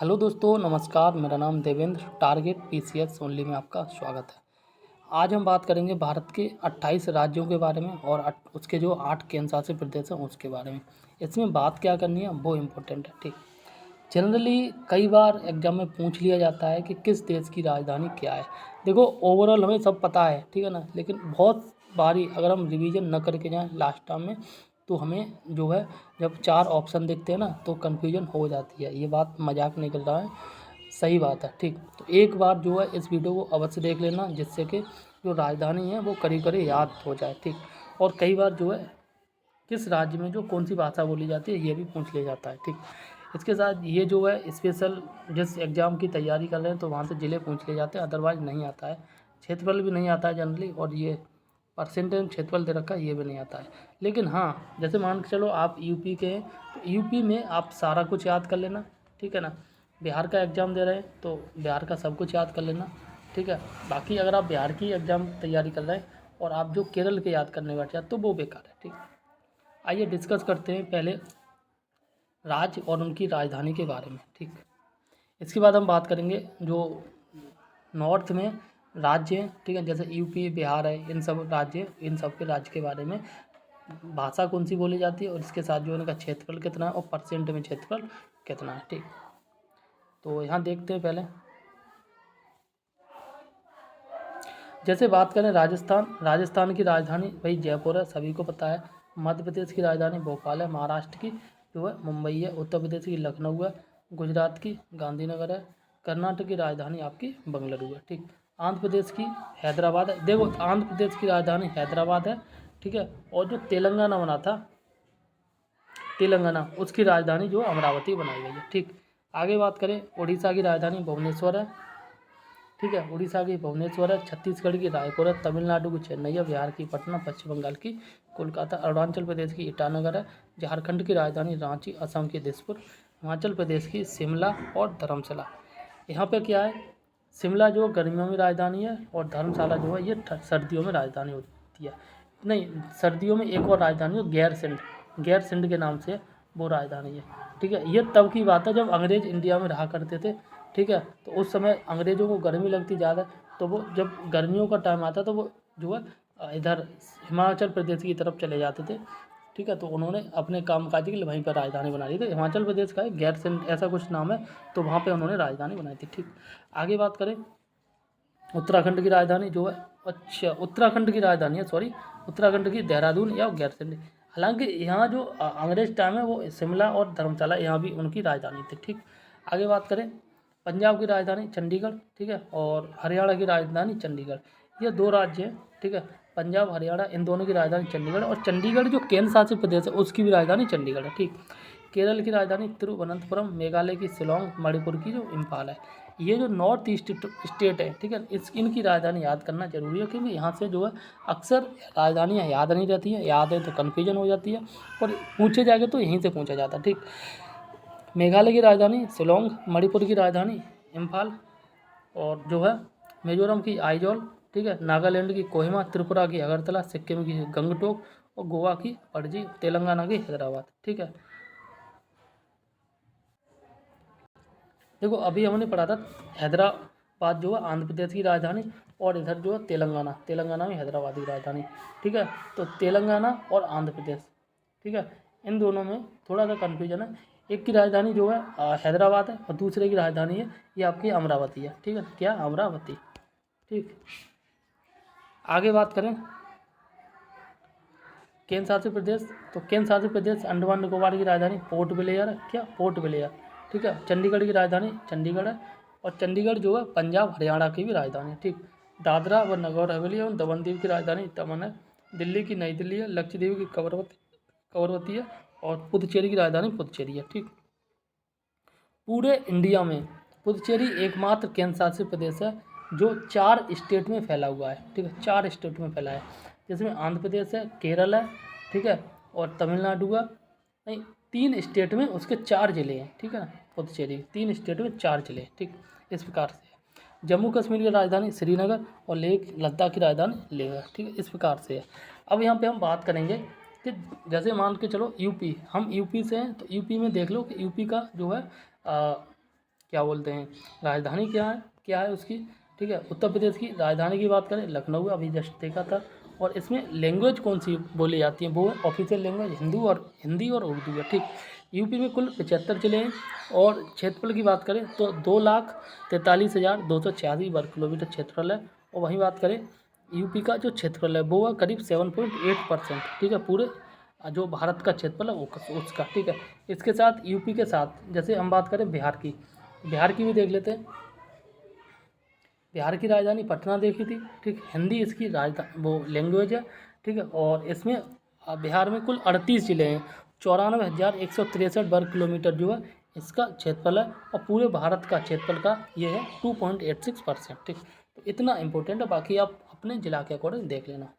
Hello दोस्तों, नमस्कार। मेरा नाम देवेंद्र, टारगेट पीसीएस ओनली में आपका स्वागत है। आज हम बात करेंगे भारत के 28 राज्यों के बारे में और उसके जो 8 केंद्र शासित प्रदेश हैं उसके बारे में। इसमें बात क्या करनी है वो इम्पोर्टेंट है। ठीक, जनरली कई बार एग्जाम में पूछ लिया जाता है कि किस देश की राजधानी क्या है। देखो, ओवरऑल हमें सब पता है, ठीक है ना, लेकिन बहुत बारी अगर हम रिवीजन न करके जाएँ लास्ट टाइम में तो हमें जो है जब 4 ऑप्शन देखते हैं ना तो कन्फ्यूजन हो जाती है। ये बात मजाक नहीं कर रहा है, सही बात है। ठीक, तो एक बार जो है इस वीडियो को अवश्य देख लेना, जिससे कि जो राजधानी है वो करीब करीब याद हो जाए। ठीक, और कई बार जो है किस राज्य में जो कौन सी भाषा बोली जाती है ये भी पूछ लिया जाता है। ठीक, इसके साथ ये जो है स्पेशल जिस एग्ज़ाम की तैयारी कर रहे हैं तो वहाँ से ज़िले पूछ लिए जाते हैं, अदरवाइज़ नहीं आता है। क्षेत्रफल भी नहीं आता है जनरली, और ये परसेंटेज क्षेत्रफल दे रखा है ये भी नहीं आता है। लेकिन हाँ, जैसे मान के चलो आप यूपी के हैं तो यूपी में आप सारा कुछ याद कर लेना, ठीक है ना। बिहार का एग्ज़ाम दे रहे हैं तो बिहार का सब कुछ याद कर लेना, ठीक है। बाकी अगर आप बिहार की एग्ज़ाम तैयारी कर रहे हैं और आप जो केरल के याद करने बैठ जाए तो वो बेकार है। ठीक, आइए डिस्कस करते हैं पहले राज्य और उनकी राजधानी के बारे में। ठीक, इसके बाद हम बात करेंगे जो नॉर्थ में राज्य हैं, ठीक है, जैसे यूपी बिहार है, इन सब राज्य, इन सब के राज्य के बारे में भाषा कौन सी बोली जाती है और इसके साथ जो इनका क्षेत्रफल कितना है और परसेंट में क्षेत्रफल कितना है। ठीक, तो यहाँ देखते हैं पहले। जैसे बात करें राजस्थान की राजधानी भाई जयपुर है, सभी को पता है। मध्य प्रदेश की राजधानी भोपाल है। महाराष्ट्र की जो है मुंबई है। उत्तर प्रदेश की लखनऊ है। गुजरात की गांधीनगर है। कर्नाटक की राजधानी आपकी बंगलुरु है। ठीक, आंध्र प्रदेश की हैदराबाद है। देखो, आंध्र प्रदेश की राजधानी हैदराबाद है, ठीक है। और जो तेलंगाना बना था, तेलंगाना, उसकी राजधानी जो अमरावती बनाई गई है। ठीक, आगे बात करें, उड़ीसा की राजधानी भुवनेश्वर है, ठीक है। उड़ीसा की भुवनेश्वर है। छत्तीसगढ़ की रायपुर है। तमिलनाडु की चेन्नई है। बिहार की पटना। पश्चिम बंगाल की कोलकाता। अरुणाचल प्रदेश की ईटानगर है। झारखंड की राजधानी रांची। असम की दिसपुर। हिमाचल प्रदेश की शिमला और धर्मशाला। यहाँ पे क्या है, शिमला जो गर्मियों में राजधानी है और धर्मशाला जो है ये सर्दियों में राजधानी होती है। नहीं, सर्दियों में एक और राजधानी है गैरसिंड के नाम से वो राजधानी है, ठीक है। ये तब की बात है जब अंग्रेज इंडिया में रहा करते थे, ठीक है। तो उस समय अंग्रेज़ों को गर्मी लगती ज़्यादा, तो वो जब गर्मियों का टाइम आता तो वो जो है इधर हिमाचल प्रदेश की तरफ चले जाते थे, ठीक है। तो उन्होंने अपने कामकाज के लिए वहीं पर राजधानी बना ली थी। हिमाचल प्रदेश का है गैरसैंण ऐसा कुछ नाम है, तो वहाँ पे उन्होंने राजधानी बनाई थी। ठीक, आगे बात करें, उत्तराखंड की राजधानी जो है, अच्छा उत्तराखंड की राजधानी है, सॉरी, उत्तराखंड की देहरादून या गैरसैंण। हालांकि यहाँ जो अंग्रेज टाइम है वो शिमला और धर्मशाला यहाँ भी उनकी राजधानी थी। ठीक, आगे बात करें, पंजाब की राजधानी चंडीगढ़, ठीक है, और हरियाणा की राजधानी चंडीगढ़। ये दो राज्य हैं, ठीक है। पंजाब हरियाणा इन दोनों की राजधानी चंडीगढ़, और चंडीगढ़ जो केंद्र शासित प्रदेश है उसकी भी राजधानी चंडीगढ़ है। ठीक, केरल की राजधानी तिरुवनंतपुरम। मेघालय की शिलोंग। मणिपुर की जो इम्फाल है। ये जो नॉर्थ ईस्ट स्टेट है, ठीक है, इनकी राजधानी याद करना जरूरी है, क्योंकि यहाँ से जो है अक्सर राजधानियाँ याद नहीं रहती हैं, याद है तो कन्फ्यूजन हो जाती है, और पूछे जाएगा तो यहीं से पूछा जाता है। ठीक, मेघालय की राजधानी शिलोंग। मणिपुर की राजधानी इम्फाल, और जो है मिजोरम की आइजॉल, ठीक है। नागालैंड की कोहिमा। त्रिपुरा की अगरतला। सिक्किम की गंगटोक, और गोवा की पणजी। तेलंगाना की हैदराबाद। ठीक है, देखो अभी हमने पढ़ा था हैदराबाद जो है आंध्र प्रदेश की राजधानी, और इधर जो है तेलंगाना में हैदराबाद की राजधानी, ठीक है। तो तेलंगाना और आंध्र प्रदेश, ठीक है, इन दोनों में थोड़ा सा कन्फ्यूजन है। एक की राजधानी जो है हैदराबाद है, और दूसरे की राजधानी है ये आपकी अमरावती है, ठीक है, क्या, अमरावती। ठीक, आगे बात करें केंद्र शासित प्रदेश, तो केंद्र शासित प्रदेश अंडमान निकोबार की राजधानी पोर्ट ब्लेयर है, क्या, पोर्ट ब्लेयर, ठीक है। चंडीगढ़ की राजधानी चंडीगढ़ है, और चंडीगढ़ जो है पंजाब हरियाणा की भी राजधानी है। ठीक, दादरा व नगर हवेली और दमन दीव की राजधानी दमन है। दिल्ली की नई दिल्ली है। लक्षद्वीप की कवरवती है, और पुदुचेरी की राजधानी पुदुचेरी है। ठीक, पूरे इंडिया में पुदुचेरी एकमात्र केंद्र शासित प्रदेश है जो 4 स्टेट में फैला हुआ है, ठीक है, 4 स्टेट में फैला है, जिसमें आंध्र प्रदेश है, केरल है, ठीक है, और तमिलनाडु है। नहीं, 3 स्टेट में उसके 4 जिले हैं, ठीक है ना। पुदुचेरी 3 स्टेट में 4 जिले हैं। ठीक, इस प्रकार से है। जम्मू कश्मीर की राजधानी श्रीनगर, और लेह लद्दाख की राजधानी लेह है, ठीक है, इस प्रकार से है। अब यहाँ पे हम बात करेंगे कि जैसे मान के चलो यूपी, हम यूपी से हैं तो यूपी में देख लो कि यूपी का जो है क्या बोलते हैं, राजधानी क्या है उसकी, ठीक है। उत्तर प्रदेश की राजधानी की बात करें लखनऊ, अभी जस्ट देखा था। और इसमें लैंग्वेज कौन सी बोली जाती है, वो ऑफिशियल लैंग्वेज हिंदी और उर्दू है, ठीक। यूपी में कुल 75 जिले हैं और क्षेत्रफल की बात करें तो 2,43,286 वर्ग किलोमीटर क्षेत्रफल है। और वहीं बात करें यूपी का जो क्षेत्रफल है वो है करीब 7.8%, ठीक है, पूरे जो भारत का क्षेत्रफल है वो उसका, ठीक है। इसके साथ यूपी के साथ जैसे हम बात करें बिहार की भी देख लेते हैं। बिहार की राजधानी पटना देखी थी, ठीक। हिंदी इसकी राजधानी वो लैंग्वेज है, ठीक है। और इसमें बिहार में कुल 38 जिले हैं, 94,163 वर्ग किलोमीटर जो है इसका क्षेत्रफल है। और पूरे भारत का क्षेत्रफल का ये है 2.86%, ठीक। तो इतना इंपॉर्टेंट है, बाकी आप अपने जिला के अकॉर्डिंग देख लेना।